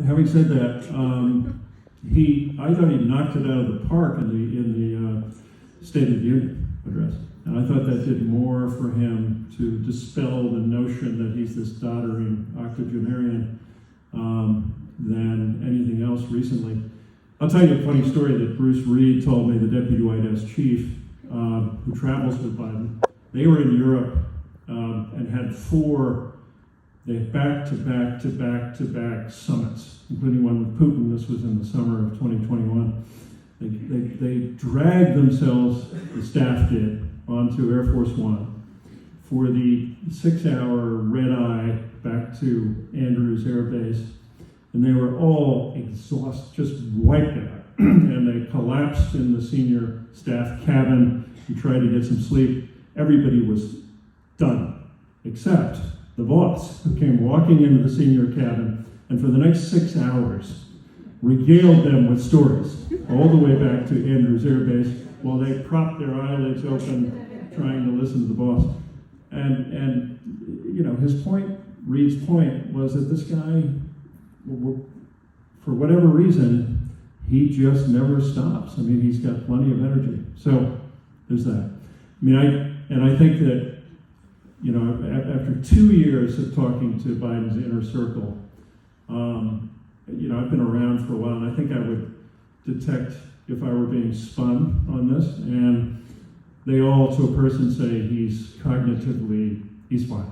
having said that, I thought he knocked it out of the park in the State of the Union address. And I thought that did more for him to dispel the notion that he's this doddering octogenarian than anything else recently. I'll tell you a funny story that Bruce Reed told me, the Deputy White House Chief, who travels with Biden. They were in Europe and had back-to-back summits, including one with Putin. This was in the summer of 2021. They dragged themselves, the staff did, onto Air Force One for the 6-hour red-eye back to Andrews Air Base. And they were all exhausted, just wiped out. And they collapsed in the senior staff cabin. He tried to get some sleep. Everybody was done, except the boss, who came walking into the senior cabin and for the next 6 hours regaled them with stories all the way back to Andrews Air Base while they propped their eyelids open trying to listen to the boss. And you know, his point, Reed's point, was that this guy, for whatever reason, he just never stops. I mean, he's got plenty of energy. So there's that. I mean, I think that, you know, after 2 years of talking to Biden's inner circle, you know, I've been around for a while, and I think I would detect if I were being spun on this. And they all, to a person, say he's cognitively, he's fine.